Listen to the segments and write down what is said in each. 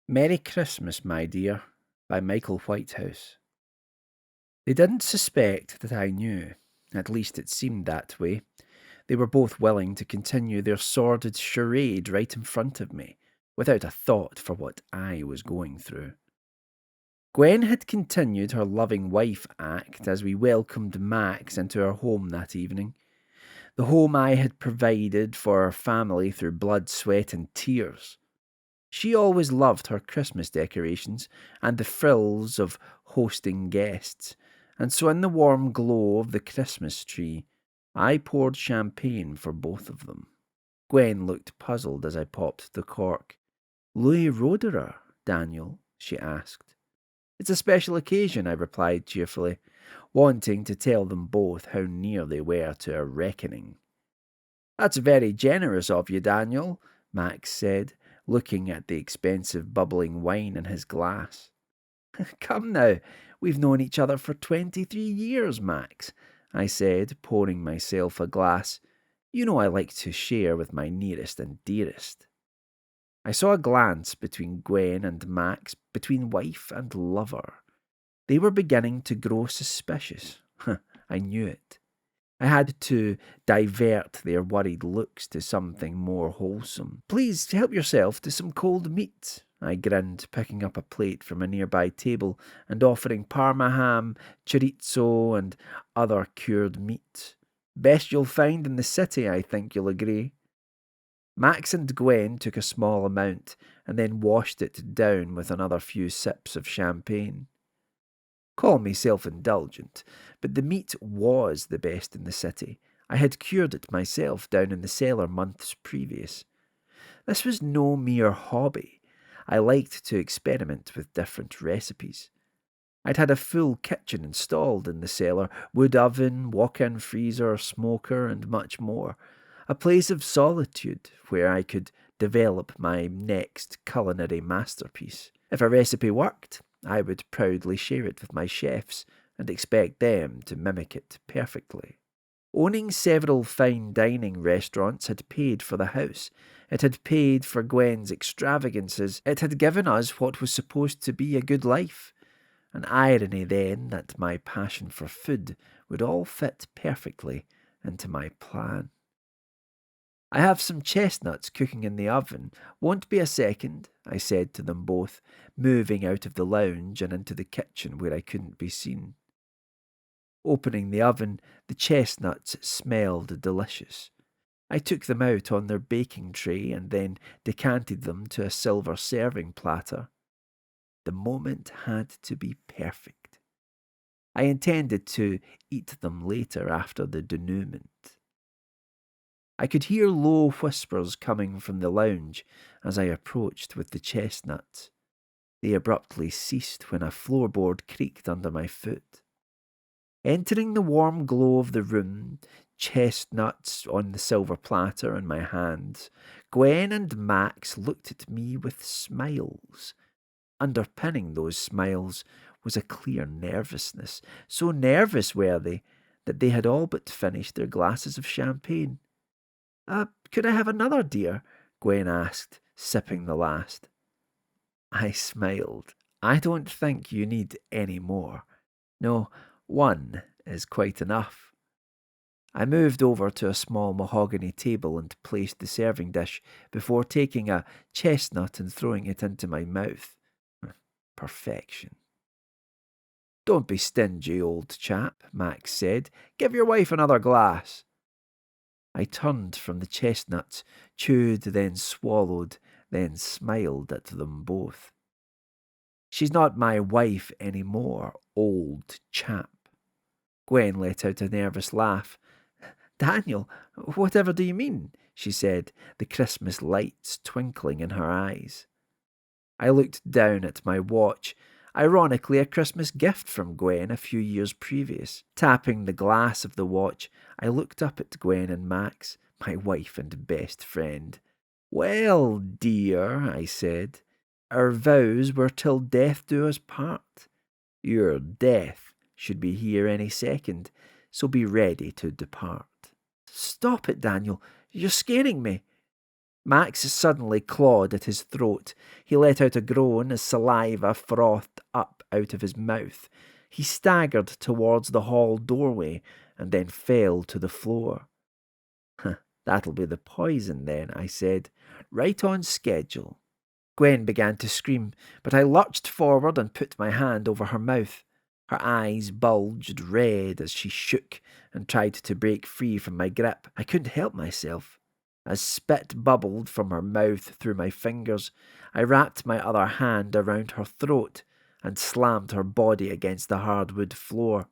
Merry Christmas, My Dear, by Michael Whitehouse. They didn't suspect that I knew. At least it seemed that way. They were both willing to continue their sordid charade right in front of me, without a thought for what I was going through. Gwen had continued her loving wife act as we welcomed Max into our home that evening. The home I had provided for our family through blood, sweat, and tears. She always loved her Christmas decorations and the frills of hosting guests, and so in the warm glow of the Christmas tree, I poured champagne for both of them. Gwen looked puzzled as I popped the cork. Louis Roederer, Daniel? She asked. It's a special occasion, I replied cheerfully, wanting to tell them both how near they were to a reckoning. That's very generous of you, Daniel, Max said, looking at the expensive bubbling wine in his glass. Come now, we've known each other for 23 years, Max, I said, pouring myself a glass. You know I like to share with my nearest and dearest. I saw a glance between Gwen and Max, between wife and lover. They were beginning to grow suspicious. I knew it. I had to divert their worried looks to something more wholesome. Please help yourself to some cold meat, I grinned, picking up a plate from a nearby table and offering parma ham, chorizo, and other cured meat. Best you'll find in the city, I think you'll agree. Max and Gwen took a small amount and then washed it down with another few sips of champagne. Call me self-indulgent, but the meat was the best in the city. I had cured it myself down in the cellar months previous. This was no mere hobby. I liked to experiment with different recipes. I'd had a full kitchen installed in the cellar, wood oven, walk-in freezer, smoker, and much more. A place of solitude where I could develop my next culinary masterpiece. If a recipe worked, I would proudly share it with my chefs and expect them to mimic it perfectly. Owning several fine dining restaurants had paid for the house. It had paid for Gwen's extravagances. It had given us what was supposed to be a good life. An irony then that my passion for food would all fit perfectly into my plan. I have some chestnuts cooking in the oven. Won't be a second, I said to them both, moving out of the lounge and into the kitchen where I couldn't be seen. Opening the oven, the chestnuts smelled delicious. I took them out on their baking tray and then decanted them to a silver serving platter. The moment had to be perfect. I intended to eat them later after the denouement. I could hear low whispers coming from the lounge as I approached with the chestnuts. They abruptly ceased when a floorboard creaked under my foot. Entering the warm glow of the room, chestnuts on the silver platter in my hands, Gwen and Max looked at me with smiles. Underpinning those smiles was a clear nervousness. So nervous were they that they had all but finished their glasses of champagne. Could I have another, dear? Gwen asked, sipping the last. I smiled. I don't think you need any more. No, one is quite enough. I moved over to a small mahogany table and placed the serving dish before taking a chestnut and throwing it into my mouth. Perfection. Don't be stingy, old chap, Max said. Give your wife another glass. I turned from the chestnuts, chewed, then swallowed, then smiled at them both. She's not my wife any more, old chap. Gwen let out a nervous laugh. Daniel, whatever do you mean? She said, the Christmas lights twinkling in her eyes. I looked down at my watch, ironically a Christmas gift from Gwen a few years previous. Tapping the glass of the watch, I looked up at Gwen and Max, my wife and best friend. Well, dear, I said, our vows were till death do us part. Your death should be here any second, so be ready to depart. Stop it, Daniel. You're scaring me. Max suddenly clawed at his throat. He let out a groan as saliva frothed up out of his mouth. He staggered towards the hall doorway and then fell to the floor. "Huh, that'll be the poison then," I said. "Right on schedule." Gwen began to scream, but I lurched forward and put my hand over her mouth. Her eyes bulged red as she shook and tried to break free from my grip. I couldn't help myself. As spit bubbled from her mouth through my fingers, I wrapped my other hand around her throat and slammed her body against the hardwood floor.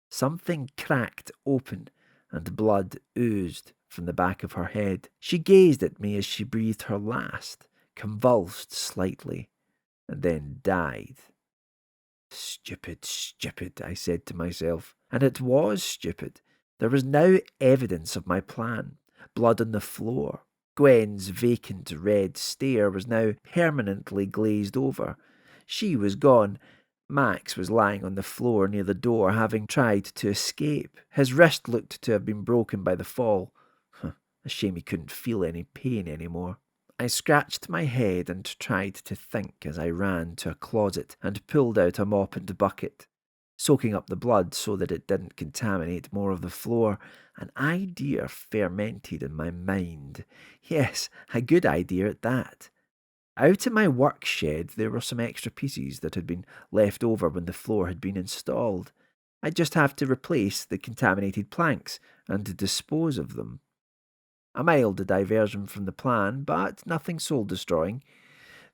Something cracked open and blood oozed from the back of her head. She gazed at me as she breathed her last, convulsed slightly, and then died. Stupid, stupid, I said to myself. And it was stupid. There was now evidence of my plan. Blood on the floor. Gwen's vacant red stare was now permanently glazed over. She was gone. Max was lying on the floor near the door, having tried to escape. His wrist looked to have been broken by the fall. A shame he couldn't feel any pain anymore. I scratched my head and tried to think as I ran to a closet and pulled out a mop and bucket. Soaking up the blood so that it didn't contaminate more of the floor, an idea fermented in my mind. Yes, a good idea at that. Out in my work shed there were some extra pieces that had been left over when the floor had been installed. I'd just have to replace the contaminated planks and dispose of them. A mild diversion from the plan, but nothing soul-destroying.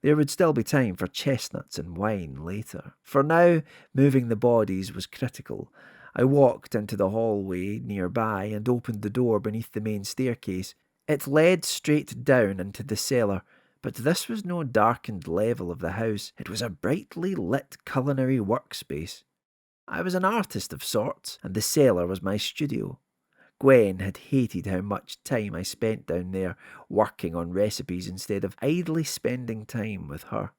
There would still be time for chestnuts and wine later. For now, moving the bodies was critical. I walked into the hallway nearby and opened the door beneath the main staircase. It led straight down into the cellar, but this was no darkened level of the house. It was a brightly lit culinary workspace. I was an artist of sorts, and the cellar was my studio. Gwen had hated how much time I spent down there working on recipes instead of idly spending time with her.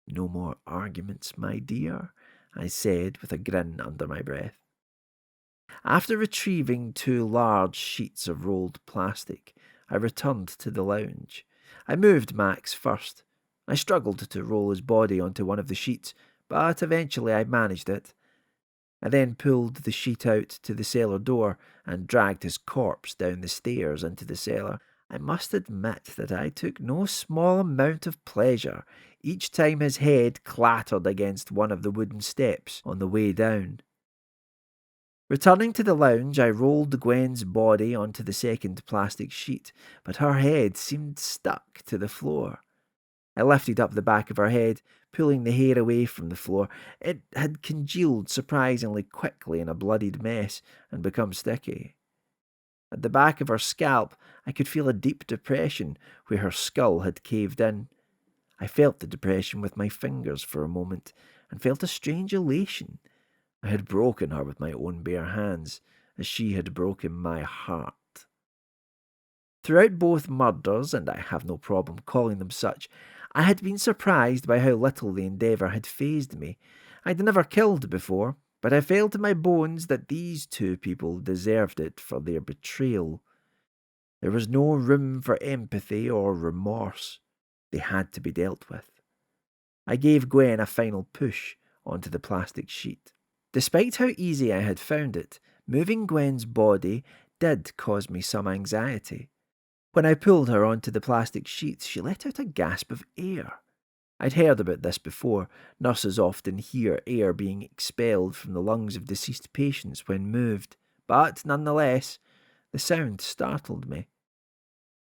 "No more arguments, my dear," I said with a grin under my breath. After retrieving 2 large sheets of rolled plastic, I returned to the lounge. I moved Max first. I struggled to roll his body onto one of the sheets, but eventually I managed it. I then pulled the sheet out to the cellar door and dragged his corpse down the stairs into the cellar. I must admit that I took no small amount of pleasure each time his head clattered against one of the wooden steps on the way down. Returning to the lounge, I rolled Gwen's body onto the second plastic sheet, but her head seemed stuck to the floor. I lifted up the back of her head, pulling the hair away from the floor. It had congealed surprisingly quickly in a bloodied mess and become sticky. At the back of her scalp, I could feel a deep depression where her skull had caved in. I felt the depression with my fingers for a moment and felt a strange elation. I had broken her with my own bare hands, as she had broken my heart. Throughout both murders, and I have no problem calling them such, I had been surprised by how little the endeavour had fazed me. I'd never killed before, but I felt in my bones that these 2 people deserved it for their betrayal. There was no room for empathy or remorse. They had to be dealt with. I gave Gwen a final push onto the plastic sheet. Despite how easy I had found it, moving Gwen's body did cause me some anxiety. When I pulled her onto the plastic sheets, she let out a gasp of air. I'd heard about this before. Nurses often hear air being expelled from the lungs of deceased patients when moved, but nonetheless, the sound startled me.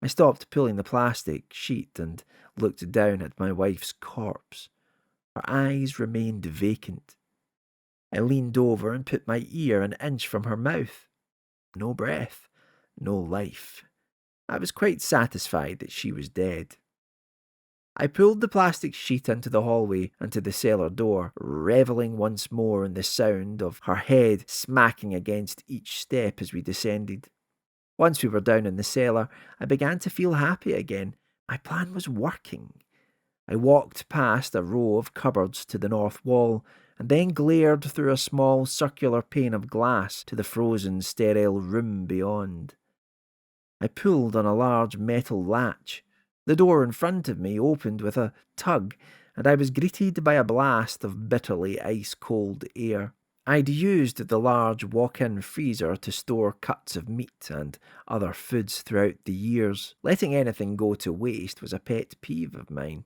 I stopped pulling the plastic sheet and looked down at my wife's corpse. Her eyes remained vacant. I leaned over and put my ear an inch from her mouth. No breath, no life. I was quite satisfied that she was dead. I pulled the plastic sheet into the hallway and to the cellar door, revelling once more in the sound of her head smacking against each step as we descended. Once we were down in the cellar, I began to feel happy again. My plan was working. I walked past a row of cupboards to the north wall, and then glared through a small circular pane of glass to the frozen, sterile room beyond. I pulled on a large metal latch. The door in front of me opened with a tug, and I was greeted by a blast of bitterly ice-cold air. I'd used the large walk-in freezer to store cuts of meat and other foods throughout the years. Letting anything go to waste was a pet peeve of mine.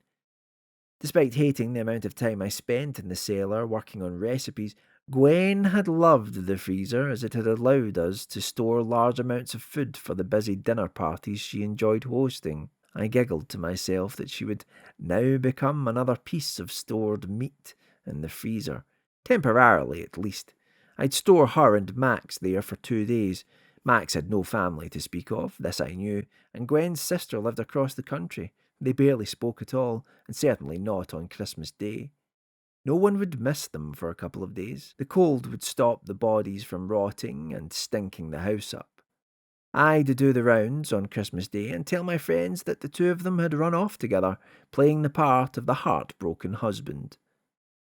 Despite hating the amount of time I spent in the cellar working on recipes, Gwen had loved the freezer as it had allowed us to store large amounts of food for the busy dinner parties she enjoyed hosting. I giggled to myself that she would now become another piece of stored meat in the freezer. Temporarily, at least. I'd store her and Max there for 2 days. Max had no family to speak of, this I knew, and Gwen's sister lived across the country. They barely spoke at all, and certainly not on Christmas Day. No one would miss them for a couple of days. The cold would stop the bodies from rotting and stinking the house up. I'd do the rounds on Christmas Day and tell my friends that the two of them had run off together, playing the part of the heartbroken husband.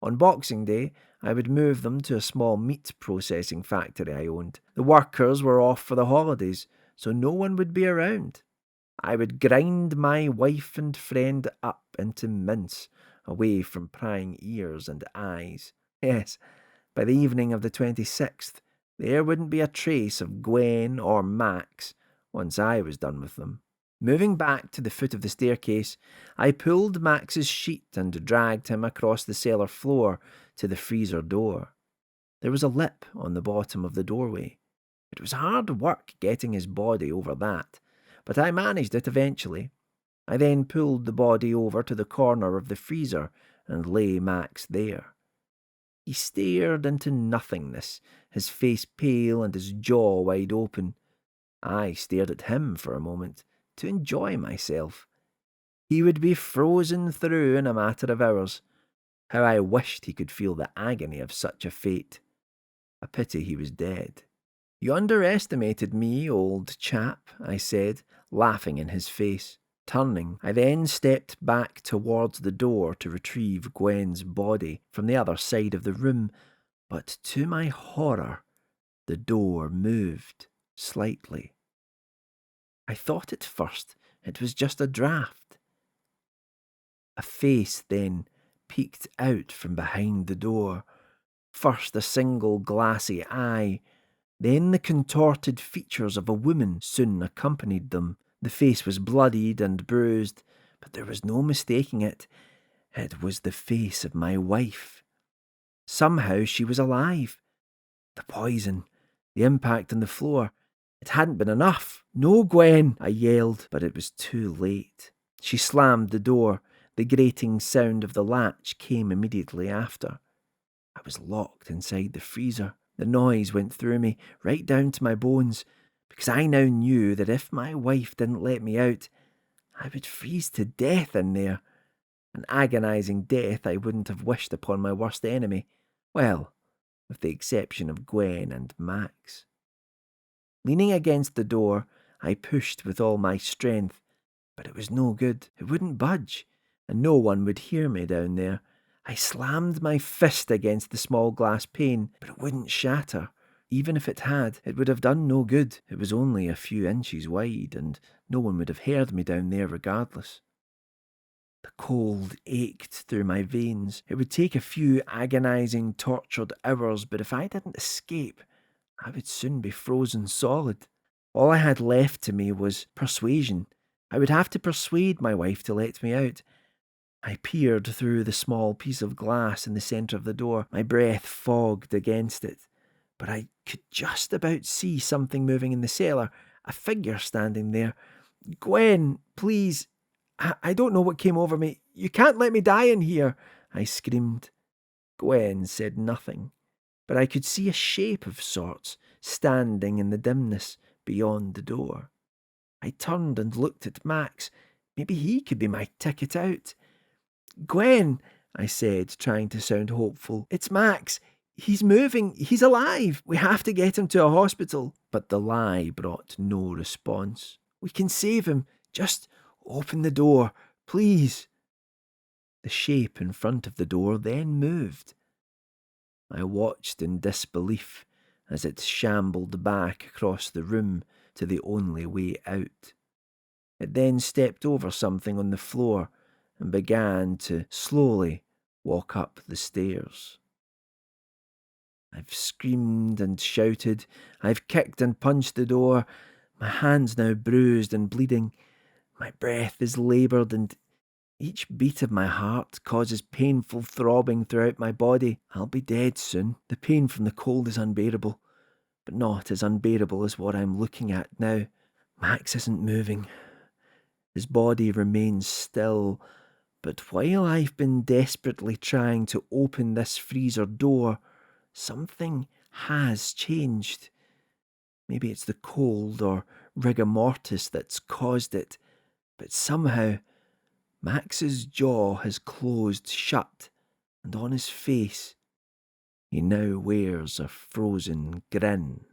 On Boxing Day, I would move them to a small meat processing factory I owned. The workers were off for the holidays, so no one would be around. I would grind my wife and friend up into mince, away from prying ears and eyes. Yes, by the evening of the 26th, there wouldn't be a trace of Gwen or Max once I was done with them. Moving back to the foot of the staircase, I pulled Max's sheet and dragged him across the cellar floor to the freezer door. There was a lip on the bottom of the doorway. It was hard work getting his body over that, but I managed it eventually. I then pulled the body over to the corner of the freezer and lay Max there. He stared into nothingness, his face pale and his jaw wide open. I stared at him for a moment to enjoy myself. He would be frozen through in a matter of hours. How I wished he could feel the agony of such a fate. A pity he was dead. "You underestimated me, old chap," I said, laughing in his face. Turning, I then stepped back towards the door to retrieve Gwen's body from the other side of the room, but to my horror, the door moved slightly. I thought at first it was just a draft. A face then peeked out from behind the door. First a single glassy eye, then the contorted features of a woman soon accompanied them. The face was bloodied and bruised, but there was no mistaking it. It was the face of my wife. Somehow she was alive. The poison, the impact on the floor, it hadn't been enough. "No, Gwen," I yelled, but it was too late. She slammed the door. The grating sound of the latch came immediately after. I was locked inside the freezer. The noise went through me, right down to my bones, because I now knew that if my wife didn't let me out, I would freeze to death in there. An agonizing death I wouldn't have wished upon my worst enemy. Well, with the exception of Gwen and Max. Leaning against the door, I pushed with all my strength, but it was no good. It wouldn't budge, and no one would hear me down there. I slammed my fist against the small glass pane, but it wouldn't shatter. Even if it had, it would have done no good. It was only a few inches wide, and no one would have heard me down there regardless. The cold ached through my veins. It would take a few agonizing, tortured hours, but if I didn't escape, I would soon be frozen solid. All I had left to me was persuasion. I would have to persuade my wife to let me out. I peered through the small piece of glass in the centre of the door. My breath fogged against it, but I could just about see something moving in the cellar, a figure standing there. "Gwen, please, I don't know what came over me. You can't let me die in here," I screamed. Gwen said nothing, but I could see a shape of sorts standing in the dimness beyond the door. I turned and looked at Max. Maybe he could be my ticket out. "Gwen," I said, trying to sound hopeful, "it's Max. He's moving. He's alive. We have to get him to a hospital." But the lie brought no response. "We can save him. Just open the door, please." The shape in front of the door then moved. I watched in disbelief as it shambled back across the room to the only way out. It then stepped over something on the floor and began to slowly walk up the stairs. I've screamed and shouted. I've kicked and punched the door. My hand's now bruised and bleeding. My breath is laboured, and each beat of my heart causes painful throbbing throughout my body. I'll be dead soon. The pain from the cold is unbearable, but not as unbearable as what I'm looking at now. Max isn't moving. His body remains still, but while I've been desperately trying to open this freezer door, something has changed. Maybe it's the cold or rigor mortis that's caused it, but somehow Max's jaw has closed shut, and on his face he now wears a frozen grin.